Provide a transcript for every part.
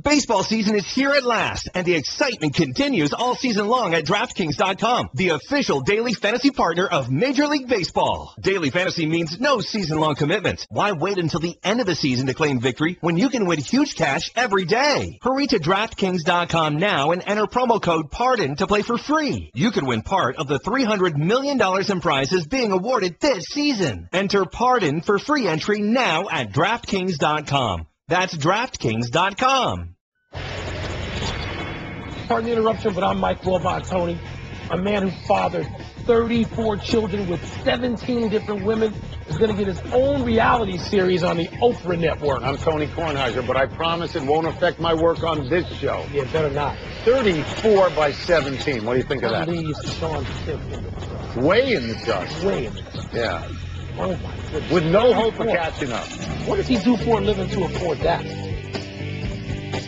Baseball season is here at last, and the excitement continues all season long at DraftKings.com, the official daily fantasy partner of Major League Baseball. Daily fantasy means no season-long commitment. Why wait until the end of the season to claim victory when you can win huge cash every day? Hurry to DraftKings.com now and enter promo code PARDON to play for free. You could win part of the $300 million in prizes being awarded this season. Enter PARDON for free entry now at DraftKings.com. That's DraftKings.com. Pardon the interruption, but I'm Mike Wilbon, Tony, a man who fathered 34 children with 17 different women, is going to get his own reality series on the Oprah Network. I'm Tony Kornheiser, but I promise it won't affect my work on this show. Yeah, better not. 34 by 17. What do you think of that? Leaves Sean Tiff in the dust. Way in the dust. Way in the dust. Yeah. Oh, my goodness. With no hope of catching up. What does he do for a living to afford that?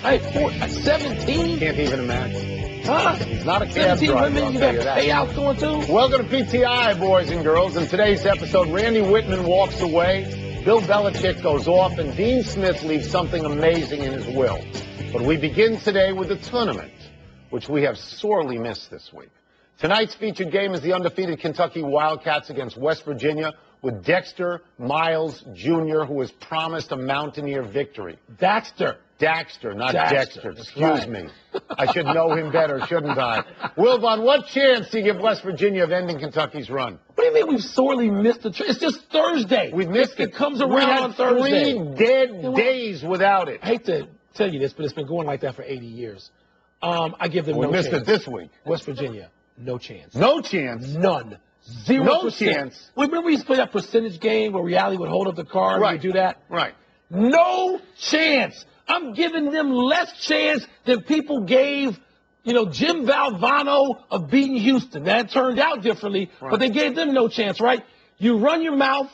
17? Can't even imagine. Huh? He's not a cab 17 driver, women, you got payouts going too? Welcome to PTI, boys and girls. In today's episode, Randy Whitman walks away, Bill Belichick goes off, and Dean Smith leaves something amazing in his will. But we begin today with the tournament, which we have sorely missed this week. Tonight's featured game is the undefeated Kentucky Wildcats against West Virginia, with Dexter Miles Jr., who has promised a Mountaineer victory. Daxter, not Dexter. Dexter. Excuse me. I should know him better, shouldn't I? Wilbon, what chance do you give West Virginia of ending Kentucky's run? What do you mean we've sorely missed the It's just Thursday. We've missed it. It comes around on Thursday. 3 dead days without it. I hate to tell you this, but it's been going like that for 80 years. I give them no chance. We missed it this week. West Virginia, no chance. No chance? None. 0%. No chance. Remember we used to play that percentage game where reality would hold up the card? Right. We do that? Right. No chance. I'm giving them less chance than people gave, Jim Valvano of beating Houston. That turned out differently, right. But they gave them no chance, right? You run your mouth.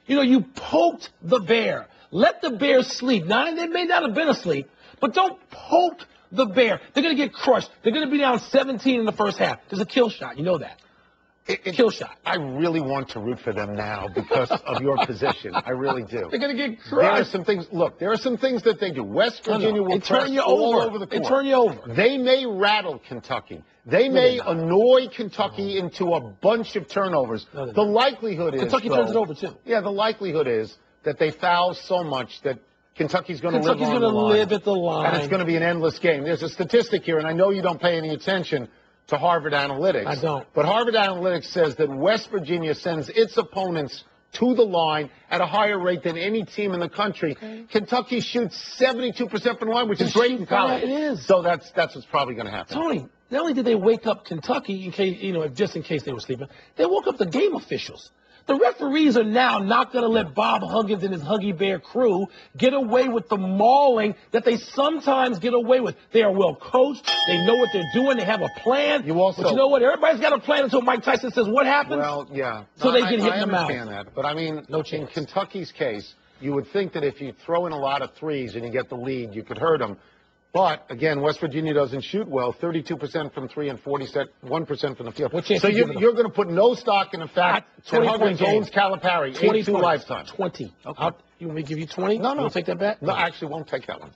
You poked the bear. Let the bear sleep. Now, they may not have been asleep, but don't poke the bear. They're going to get crushed. They're going to be down 17 in the first half. There's a kill shot. You know that. Kill shot. I really want to root for them now because of your position. I really do. They're going to get crushed. There are some things. Look, there are some things that they do. West Virginia will turn you all over. over the court. They turn you over. They may rattle Kentucky. They may annoy Kentucky into a bunch of turnovers. The likelihood is Kentucky turns it over too. Yeah, the likelihood is that they foul so much that Kentucky's going to live on the line. Live at the line. And it's going to be an endless game. There's a statistic here, and I know you don't pay any attention to Harvard Analytics. I don't. But Harvard Analytics says that West Virginia sends its opponents to the line at a higher rate than any team in the country. Okay. Kentucky shoots 72% from the line, which is great in college. It is. So that's what's probably going to happen. Tony, not only did they wake up Kentucky, in case, just in case they were sleeping, they woke up the game officials. The referees are now not going to let Bob Huggins and his Huggy Bear crew get away with the mauling that they sometimes get away with. They are well coached. They know what they're doing. They have a plan. But you know what? Everybody's got a plan until Mike Tyson says, what happens? Well, yeah. So they get hit in the mouth. I understand that. But, I mean, no chance. In Kentucky's case, you would think that if you throw in a lot of threes and you get the lead, you could hurt them. But, again, West Virginia doesn't shoot well, 32% from three and 41% from the field. So you're going to put no stock in the fact that Huggins owns Calipari, 82 lifetimes. 20. Okay. You want me to give you 20? No. You want to take that bet? No, I actually won't take that one.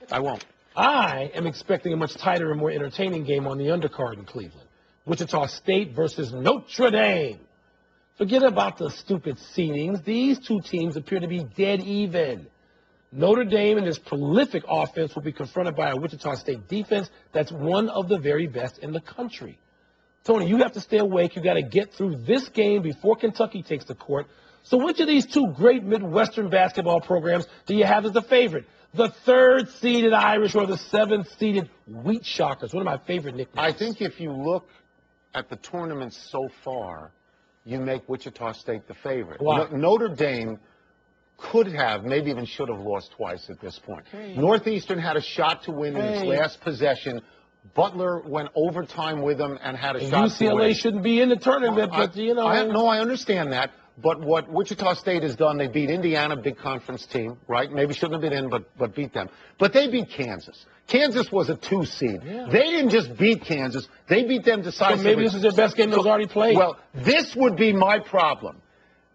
I won't. I am expecting a much tighter and more entertaining game on the undercard in Cleveland. Wichita State versus Notre Dame. Forget about the stupid seedings. These two teams appear to be dead even. Notre Dame and its prolific offense will be confronted by a Wichita State defense that's one of the very best in the country. Tony, you have to stay awake. You got to get through this game before Kentucky takes the court. So which of these two great Midwestern basketball programs do you have as the favorite? The third-seeded Irish or the seventh-seeded Wheat Shockers? One of my favorite nicknames. I think if you look at the tournament so far, you make Wichita State the favorite. Wow. Notre Dame could have, maybe even should have lost twice at this point. Hey. Northeastern had a shot to win in its last possession. Butler went overtime with them and had a shot to win. UCLA shouldn't be in the tournament, but, I understand that. But what Wichita State has done, they beat Indiana, big conference team, right? Maybe shouldn't have been in, but beat them. But they beat Kansas. Kansas was a 2 seed. Yeah. They didn't just beat Kansas. They beat them decisively. So maybe this is their best game that was already played. Well, this would be my problem.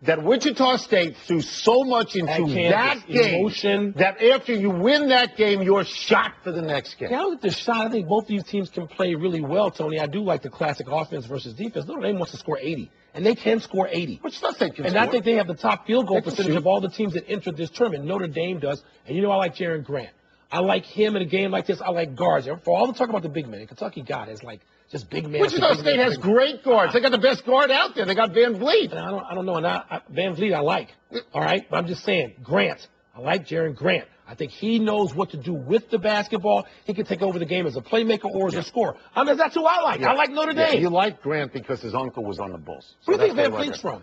that Wichita State threw so much into that game emotion that after you win that game, you're shot for the next game. Yeah, I don't think they're shot. I think both of these teams can play really well, Tony. I do like the classic offense versus defense. Notre Dame wants to score 80, and they can score 80. Wichita State can and score. I think they have the top field goal percentage of all the teams that entered this tournament. Notre Dame does. And you know I like Jaron Grant. I like him in a game like this. I like guards. For all the talk about the big men, Kentucky got is like just big men. Wichita State has great guards. They got the best guard out there. They got Van Vliet. And I don't know. And Van Vliet I like. All right? But I'm just saying, Grant. I like Jaron Grant. I think he knows what to do with the basketball. He can take over the game as a playmaker or as a scorer. I mean, that's who I like. I like Notre Dame. You like Grant because his uncle was on the Bulls. Where do you think Van Vliet's from?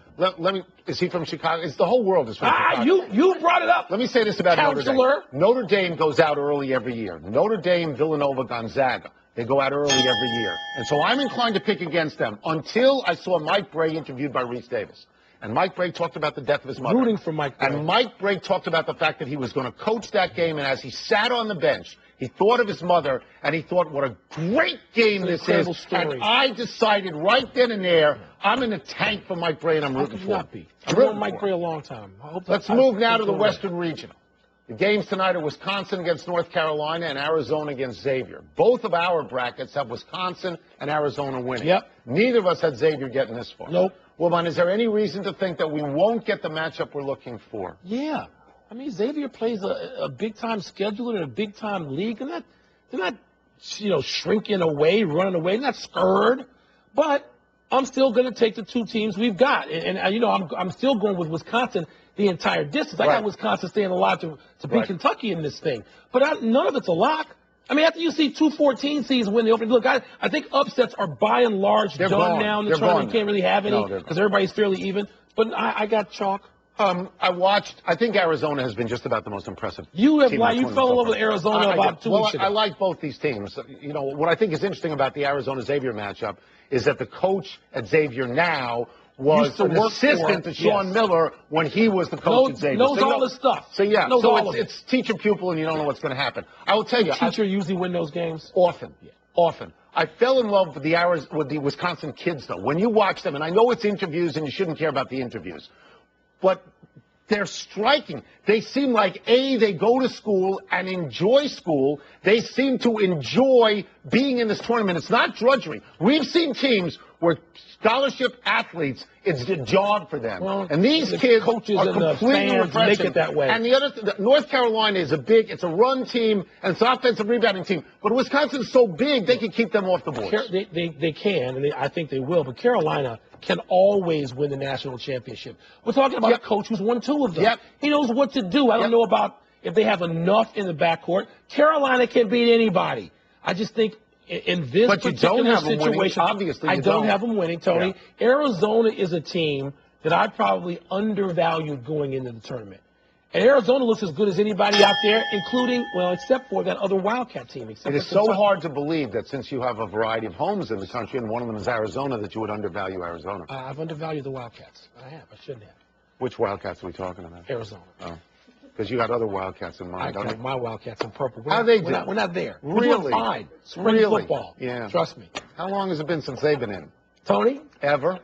Is he from Chicago? The whole world is from Chicago. You brought it up. Let me say this about Counselor. Notre Dame. Notre Dame goes out early every year. Notre Dame, Villanova, Gonzaga. They go out early every year. And so I'm inclined to pick against them until I saw Mike Bray interviewed by Reese Davis. And Mike Bray talked about the death of his mother. Rooting for Mike Bray. And Mike Bray talked about the fact that he was going to coach that game. And as he sat on the bench, he thought of his mother, and he thought, what a great game this is. Story. And I decided right then and there, I'm in the tank for Mike Bray, and I'm rooting for him. I've known Mike Bray a long time. Let's move now to the Western Regional. The games tonight are Wisconsin against North Carolina and Arizona against Xavier. Both of our brackets have Wisconsin and Arizona winning. Yep. Neither of us had Xavier getting this far. Nope. Wilbon, is there any reason to think that we won't get the matchup we're looking for? Yeah. I mean, Xavier plays a big-time schedule in a big-time league. They're not shrinking away, running away. They're not scared. But I'm still going to take the two teams we've got. And I'm still going with Wisconsin the entire distance. I got Wisconsin staying alive to beat Kentucky in this thing. But none of it's a lock. I mean, after you see 2-14 seeds win the opening, look, I think upsets are by and large done now in the tournament. You can't really have any because everybody's fairly even. But I got chalk. I think Arizona has been just about the most impressive. You fell in love with Arizona about 2 weeks ago. I like both these teams. You know, what I think is interesting about the Arizona-Xavier matchup is that the coach at Xavier now was an assistant to Sean Miller when he was the coach at Xavier. Knows all the stuff. So, it's teacher-pupil, and you don't know what's going to happen. I will tell you. Teacher usually win those games? Often. Yeah. Often. I fell in love with the Wisconsin kids, though. When you watch them, and I know it's interviews, and you shouldn't care about the interviews, but they're striking. They seem like, they go to school and enjoy school. They seem to enjoy being in this tournament. It's not drudgery. We've seen teams where scholarship athletes, it's a job for them. Well, and these kids coaches are and completely the fans make it that way. And North Carolina is it's a run team, and it's an offensive rebounding team. But Wisconsin's so big, they can keep them off the board. They can, and I think they will. But Carolina can always win the national championship. We're talking about a coach who's won 2 of them. He knows what to do. I don't know about if they have enough in the backcourt. Carolina can beat anybody. I just think in this particular situation, obviously, I don't have them winning, Tony. Yeah. Arizona is a team that I probably undervalued going into the tournament. And Arizona looks as good as anybody out there, including, except for that other Wildcat team. It is so hard to believe that since you have a variety of homes in the country, and one of them is Arizona, that you would undervalue Arizona. I've undervalued the Wildcats. I shouldn't have. Which Wildcats are we talking about? Arizona. Oh. Because you got other Wildcats in mind, I got my Wildcats in purple. How they do? We're not there. Really? We're doing fine. Spring football. Yeah. Trust me. How long has it been since they've been in? Tony? Ever?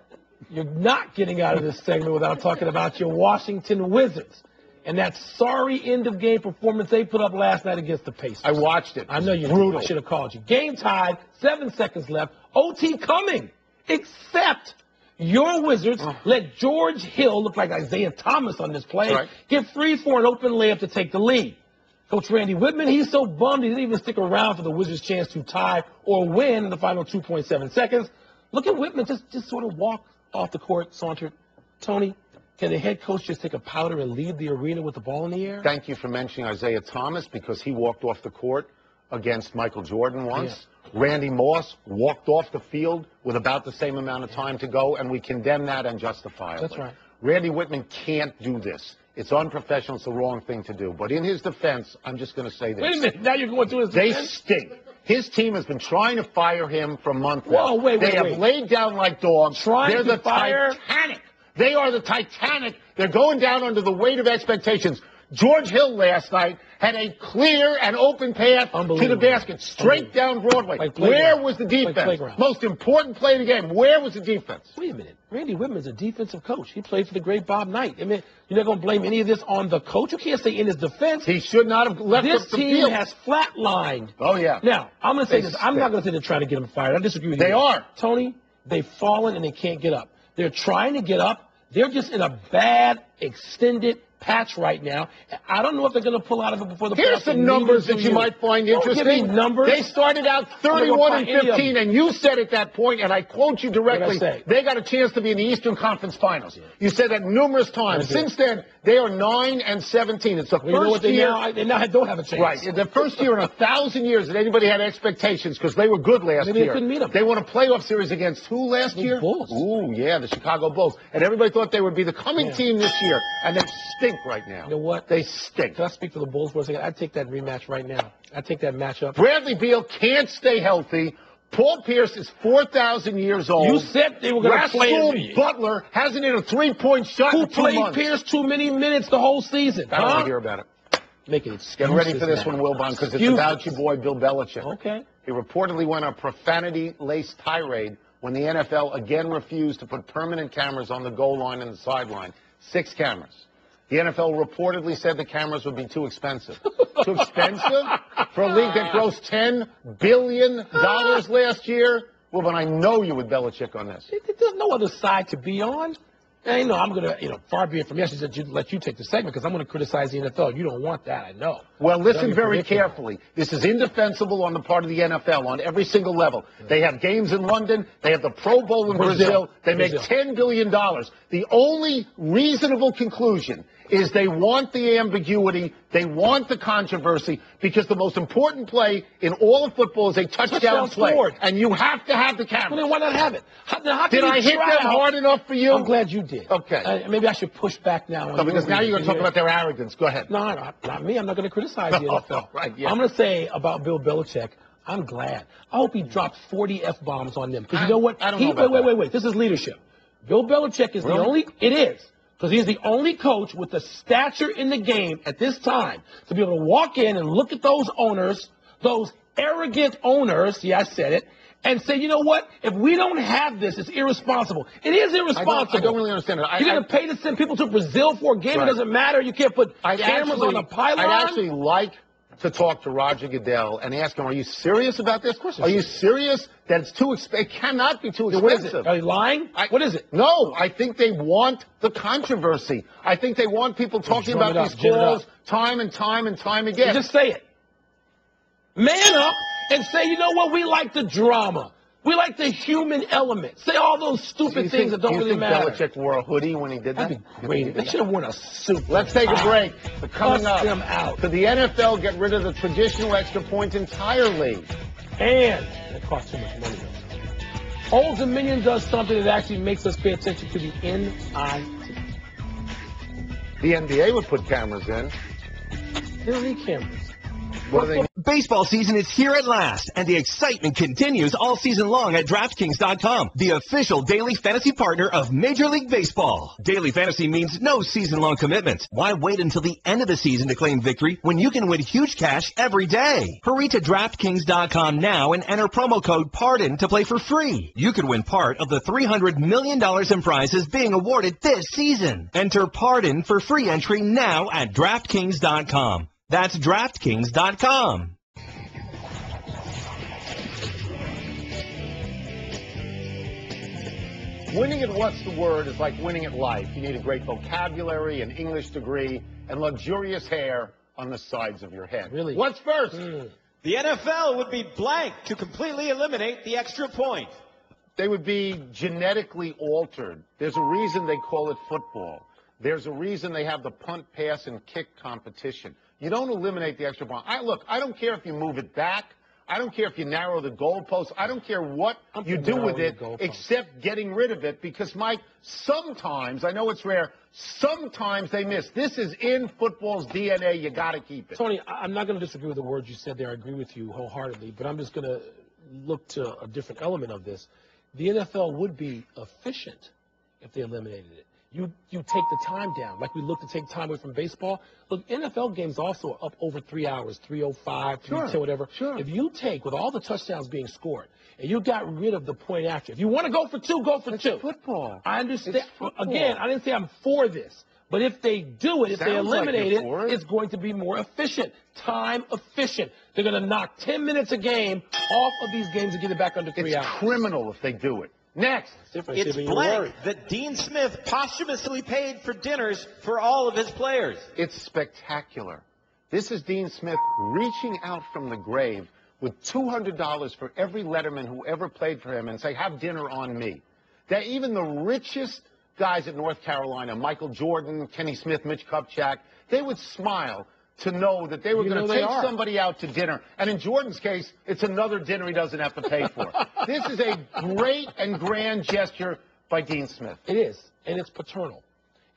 You're not getting out of this segment without talking about your Washington Wizards and that sorry end-of-game performance they put up last night against the Pacers. I watched it. I know you brutal. I should have called you. Game tied, 7 seconds left. OT coming. Except your Wizards let George Hill, look like Isaiah Thomas on this play, get free for an open layup to take the lead. Coach Randy Whitman, he's so bummed he didn't even stick around for the Wizards' chance to tie or win in the final 2.7 seconds. Look at Whitman just sort of walk off the court, sauntered. Tony, can the head coach just take a powder and leave the arena with the ball in the air? Thank you for mentioning Isaiah Thomas, because he walked off the court against Michael Jordan once. Yeah. Randy Moss walked off the field with about the same amount of time to go, and we condemn that unjustifiably. That's right. Randy Whitman can't do this. It's unprofessional. It's the wrong thing to do. But in his defense, I'm just going to say this. Wait a minute. Now you're going through his defense? They stink. His team has been trying to fire him for months now. Whoa, wait. They have laid down like dogs. They're the Titanic. They are the Titanic. They're going down under the weight of expectations. George Hill last night had a clear and open path to the basket, straight down Broadway. Where was the defense? Most important play of the game. Where was the defense? Wait a minute. Randy Whitman is a defensive coach. He played for the great Bob Knight. I mean, you're not going to blame any of this on the coach? You can't say in his defense. He should not have left this the team field. has flatlined. Oh, yeah. Now, I'm going to say this. I'm not going to say they're trying to get him fired. I disagree with you. They are. Tony, they've fallen and they can't get up. They're trying to get up. They're just in a bad, extended patch right now. I don't know if they're going to pull out of it before the playoffs. Here's some numbers that you might find interesting. Don't give me numbers. They started out 31-15, and you said at that point, and I quote you directly, they got a chance to be in the Eastern Conference Finals. Yeah. You said that numerous times. Since then, they are 9-17. It's the first year. They now don't have a chance. Right. The first year in 1,000 years that anybody had expectations because they were good last year. They couldn't meet them. They won a playoff series against who last year? Bulls. Ooh, yeah, the Chicago Bulls. And everybody thought they would be the coming team this year, and they stink right now. You know what? They stink. Can I speak for the Bulls for a second? I'd take that rematch right now. I'd take that matchup. Bradley Beal can't stay healthy. Paul Pierce is 4,000 years old. You said they were going to play him. Butler hasn't hit a three-point shot in 2 months. Who played Pierce too many minutes the whole season? I don't want to hear about it. Make it excuses. Get ready for this one, Wilbon, because it's about your boy Bill Belichick. Okay. He reportedly went on a profanity-laced tirade when the NFL again refused to put permanent cameras on the goal line and the sideline. 6 cameras. The NFL reportedly said the cameras would be too expensive. Too expensive? For a league that grossed $10 billion last year? Well, but I know you with Belichick on this. There's no other side to be on. And, I'm going to, far be it from me, I should let you take the segment because I'm going to criticize the NFL. You don't want that, I know. Well, listen very carefully. This is indefensible on the part of the NFL on every single level. They have games in London. They have the Pro Bowl in Brazil. They make $10 billion. The only reasonable conclusion is they want the ambiguity, they want the controversy, because the most important play in all of football is a touchdown play. Scored. And you have to have the cameras. Well, then why not have it? How did I hit them hard enough for you? I'm glad you did. Okay. Maybe I should push back now. No, because now you're going to talk about their arrogance. Go ahead. No, not me. I'm not going to criticize the NFL. Right, yeah. I'm going to say about Bill Belichick, I'm glad. I hope he dropped 40 F-bombs on them. Because you know what? I don't know about wait. This is leadership. Bill Belichick is the only... It is. Because he's the only coach with the stature in the game at this time to be able to walk in and look at those owners, those arrogant owners, I said it, and say, you know what? If we don't have this, it's irresponsible. It is irresponsible. I don't really understand it. You're going to pay to send people to Brazil for a game. Right. It doesn't matter. You can't put cameras on a pylon. I'd actually like to talk to Roger Goodell and ask him, are you serious about this? Of course. Are you serious that it's too expensive? It cannot be too expensive. What is it? Are you lying? What is it? No, I think they want the controversy. I think they want people talking about these calls time and time and time again. Just say it. Man up and say, you know what? We like the drama. We like the human element. Say all those stupid things that don't really matter. Belichick wore a hoodie when he did that? That'd be great. They should have worn a suit. Let's take a break. But coming up, them out. Could the NFL get rid of the traditional extra point entirely? And it costs too much money. Old Dominion does something that actually makes us pay attention to the NIT. The NBA would put cameras in. They don't need cameras. What do they need? Baseball season is here at last, and the excitement continues all season long at DraftKings.com, the official daily fantasy partner of Major League Baseball. Daily fantasy means no season-long commitment. Why wait until the end of the season to claim victory when you can win huge cash every day? Hurry to DraftKings.com now and enter promo code PARDON to play for free. You could win part of the $300 million in prizes being awarded this season. Enter PARDON for free entry now at DraftKings.com. That's DraftKings.com. Winning at What's the Word is like winning at life. You need a great vocabulary, an English degree, and luxurious hair on the sides of your head. Really? What's first? The NFL would be blank to completely eliminate the extra point. They would be genetically altered. There's a reason they call it football. There's a reason they have the punt, pass, and kick competition. You don't eliminate the extra point. Look, I don't care if you move it back. I don't care if you narrow the goalpost. I don't care what you do with it except getting rid of it because, Mike, sometimes, I know it's rare, sometimes they miss. This is in football's DNA. You got to keep it. Tony, I'm not going to disagree with the words you said there. I agree with you wholeheartedly, but I'm just going to look to a different element of this. The NFL would be efficient if they eliminated it. you take the time down, like we look to take time away from baseball. Look, NFL games also are up over 3 hours, 3:05, 3:10, whatever. Sure. If you take, with all the touchdowns being scored, and you got rid of the point after, if you want to go for two, go for two. Football. I understand. It's football. Again, I didn't say I'm for this. But if they do it, if they Sounds like eliminate you're it, for it. it's going to be more efficient, time efficient. They're going to knock 10 minutes a game off of these games and get it back under 3 hours. It's criminal if they do it. Next. It's blank that Dean Smith posthumously paid for dinners for all of his players. It's spectacular. This is Dean Smith reaching out from the grave with $200 for every letterman who ever played for him and say, have dinner on me. That even the richest guys at North Carolina, Michael Jordan, Kenny Smith, Mitch Kupchak, they would smile to know that they were going to take somebody out to dinner. And in Jordan's case, it's another dinner he doesn't have to pay for. This is a great and grand gesture by Dean Smith. It is, and it's paternal.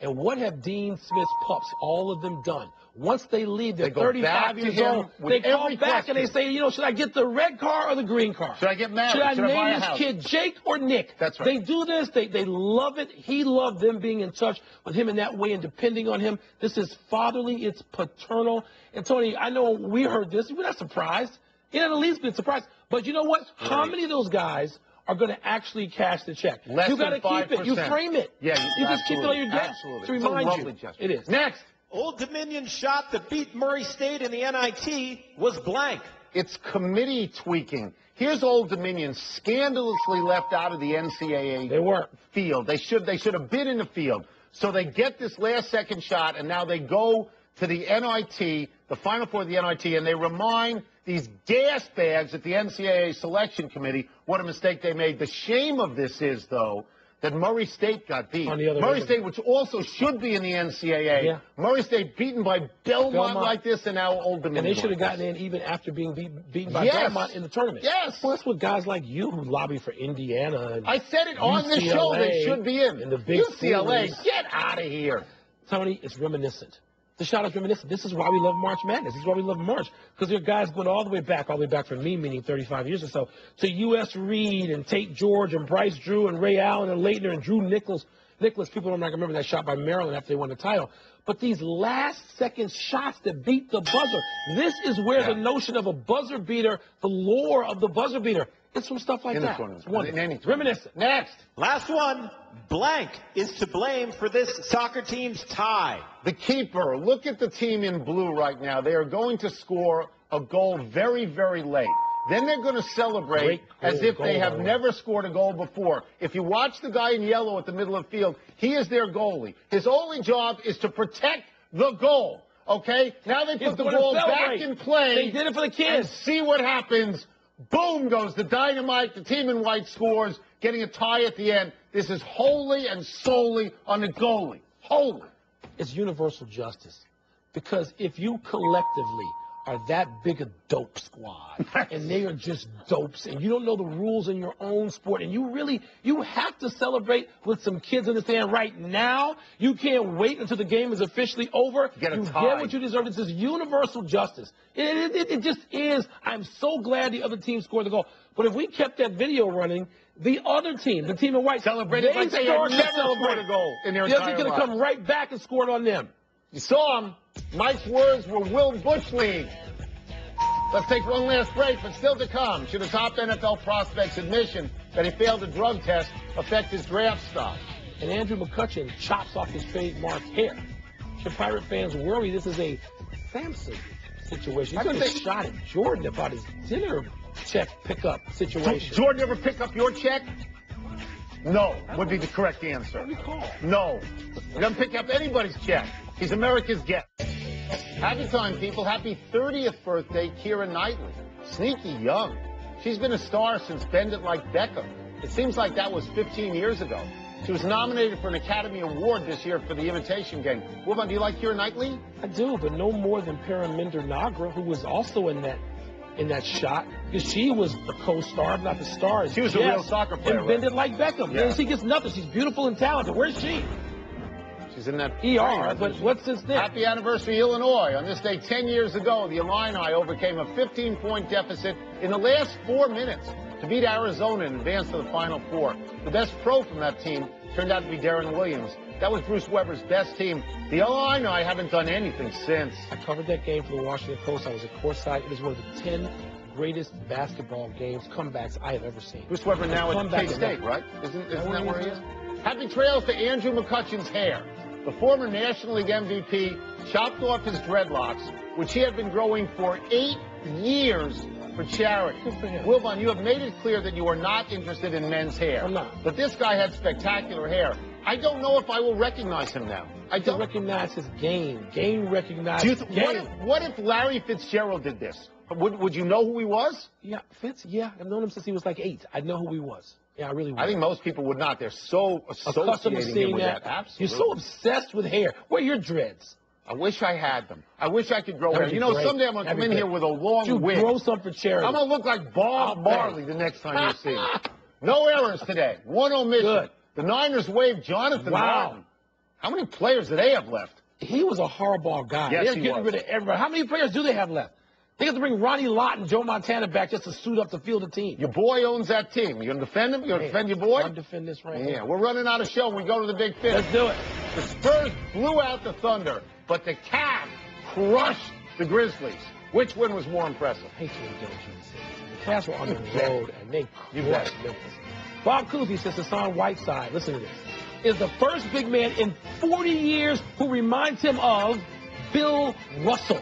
And what have Dean Smith's pups, all of them, done? Once they leave, they're 35 years old, they call back and they say, you know, should I get the red car or the green car? Should I get married? Should I buy name a this house? kid Jake or Nick? That's right. They do this. They love it. He loved them being in touch with him in that way and depending on him. This is fatherly. It's paternal. And, Tony, I know we heard this. We're not surprised. You're not at least been surprised. But you know what? Right. How many of those guys are going to actually cash the check? Less you got to than 5%. keep it. You frame it. Yeah, you just keep it on your desk to remind you. Gesture. It is. Next. Old Dominion shot that beat Murray State in the NIT was blank. It's committee tweaking. Here's Old Dominion scandalously left out of the NCAA field. They should have been in the field. So they get this last-second shot, and now they go to the NIT, the Final Four of the NIT, and they remind these gas bags at the NCAA selection committee what a mistake they made. The shame of this is, though, that Murray State got beat. Murray State, which also should be in the NCAA. Yeah. Murray State beaten by Belmont like this, and now Old Dominion. And they should have gotten in even after being beaten by Belmont in the tournament. Yes. Well, that's what guys like you who lobby for Indiana. And I said it on the show. They should be in. And the big UCLA, get out of here. Tony, it's reminiscent. The shot is reminiscent. This is why we love March Madness. This is why we love March. Because there are guys going all the way back for me, meaning 35 years or so, to U.S. Reed and Tate George and Bryce Drew and Ray Allen and Leitner and Drew Nicholas. People don't remember that shot by Maryland after they won the title. But these last-second shots that beat the buzzer, this is where the notion of a buzzer beater, the lore of the buzzer beater, it's from stuff like that. It's wonderful. Reminiscent. Next. Last one. Blank is to blame for this soccer team's tie. The keeper. Look at the team in blue right now. They are going to score a goal very, very late. Then they're going to celebrate as if they have never scored a goal before. If you watch the guy in yellow at the middle of the field, he is their goalie. His only job is to protect the goal. Okay? Now they put the ball back in play. They did it for the kids. And see what happens. Boom goes the dynamite. The team in white scores, getting a tie at the end. This is wholly and solely on the goalie. Wholly. It's universal justice. Because if you collectively are that big a dope squad, and they are just dopes, and you don't know the rules in your own sport, and you have to celebrate with some kids in the stand right now. You can't wait until the game is officially over. Get you get what you deserve. This is universal justice. It just is. I'm so glad the other team scored the goal. But if we kept that video running, the other team, the team in white, celebrated like they had never scored a goal in their entire life. They're going to come right back and score it on them. You saw him. Mike's words were Will Bush League. Let's take one last break, but still to come. Should a top NFL prospect's admission that he failed a drug test affect his draft stock? And Andrew McCutcheon chops off his trademark hair. Should Pirate fans worry this is a Samson situation? He's going to shot at Jordan about his dinner check pickup situation. Jordan ever pick up your check? No, would be the correct answer. No. He doesn't pick up anybody's check. He's America's guest. Happy time, people. Happy 30th birthday, Keira Knightley. Sneaky young. She's been a star since Bend It Like Beckham. It seems like that was 15 years ago. She was nominated for an Academy Award this year for The Imitation Game. Wilbon, do you like Keira Knightley? I do, but no more than Paraminder Nagra, who was also in that shot, because she was the co-star, not the star. She was a real soccer player. And Bend It Like Beckham. Yeah. She gets nothing. She's beautiful and talented. Where's she? She's in that ER, but what's this thing? Happy anniversary, Illinois. On this day 10 years ago, the Illini overcame a 15-point deficit in the last 4 minutes to beat Arizona and advance to the Final Four. The best pro from that team Turned out to be Darren Williams. That was Bruce Weber's best team. The Illini haven't done anything since. I covered that game for the Washington Post. I was at courtside. It is one of the 10 greatest basketball games, comebacks I have ever seen. Bruce Weber now at K-State, right? Isn't that where he is? Happy trails to Andrew McCutcheon's hair. The former National League MVP chopped off his dreadlocks, which he had been growing for 8 years for charity. Good for him. Wilbon, you have made it clear that you are not interested in men's hair. I'm not. But this guy had spectacular hair. I don't know if I will recognize him now. I don't recognize his game. Game recognizes game. What if Larry Fitzgerald did this? Would you know who he was? Yeah, Fitz, yeah. I've known him since he was like 8. I'd know who he was. Yeah, I really would. I think most people would not. They're so associating him with that. Absolutely. You're so obsessed with hair. Where are your dreads? I wish I had them. I wish I could grow hair. You know, someday I'm going to come in here with a long wig. Grow some for charity. I'm going to look like Bob Marley the next time you see me. No errors today. One omission. Good. The Niners waived Jonathan Martin. How many players do they have left? He was a hardball guy. Yes, They're getting rid of everybody. How many players do they have left? They have to bring Ronnie Lott and Joe Montana back just to suit up to field the team. Your boy owns that team. You going to defend him? You going to defend your boy? I'm defend this right now. Yeah, we're running out of show. We go to the big finish. Let's do it. The Spurs blew out the Thunder, but the Cavs crushed the Grizzlies. Which one was more impressive? I hate to indulge you in this. The Cavs were on the road, and they crushed Memphis. Bob Cousy says Hassan Whiteside, listen to this, is the first big man in 40 years who reminds him of Bill Russell.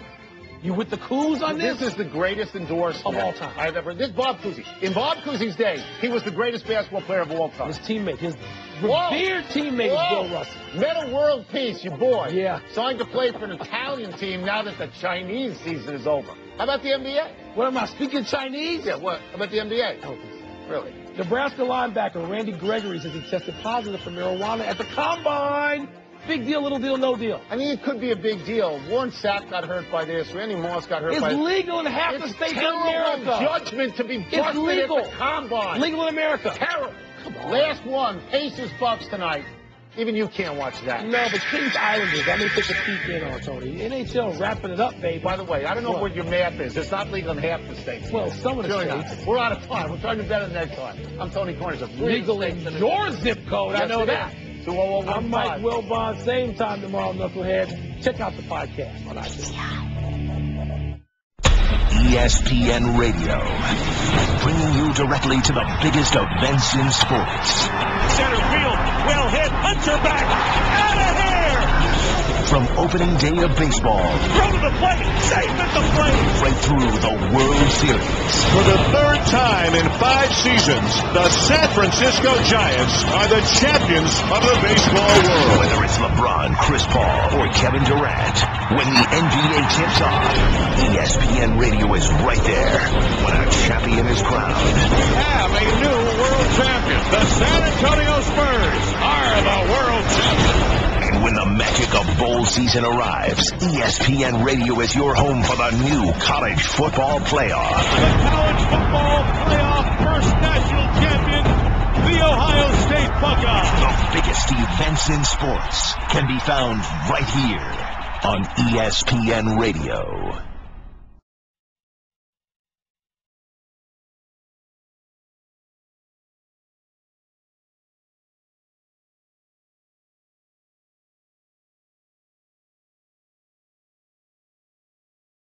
You with the Coos on this? This is the greatest endorsement of all time I've ever. This Bob Cousy. In Bob Cousy's day, he was the greatest basketball player of all time. His teammate, his revered teammate is Bill Russell. Meta World Peace, your boy. Yeah. Signed to play for an Italian team now that the Chinese season is over. How about the NBA? What am I, speaking Chinese? Yeah, what? How about the NBA? I don't think so. Really? Nebraska linebacker Randy Gregory says he tested positive for marijuana at the Combine. Big deal, little deal, no deal. I mean, it could be a big deal. Warren Sapp got hurt by this. Randy Moss got hurt by this. It's legal in half the states in America. Judgment to be busted at the Combine. Legal in America. Terrible. Come on. Last one, Pacers Bucks tonight. Even you can't watch that. No, but Kings Islanders, I may take a peek in on Tony. NHL wrapping it up, baby. By the way, I don't know what your math is. It's not legal in half the states. Well, some of the states. We're out of time. We'll try to do better next time. I'm Tony Kornheiser. Legal in your zip code. Yes, I know that. 20015. I'm Mike Wilbon. Same time tomorrow, Knucklehead. Check out the podcast on iTunes. ESPN Radio, bringing you directly to the biggest events in sports. Center field, well hit, Hunter back, out of here! From opening day of baseball, throw to the plate, safe at the plate! Right through the World Series. For the third time in 5 seasons, the San Francisco Giants are the champions of the baseball world. Whether it's LeBron, Chris Paul, or Kevin Durant, when the NBA tips off, ESPN Radio is right there when a champion is crowned. We have a new world champion. The San Antonio Spurs are the world champions. And when the magic of bowl season arrives, ESPN Radio is your home for the new college football playoff. The college football playoff first national champion, the Ohio State Buckeyes. The biggest events in sports can be found right here on ESPN Radio.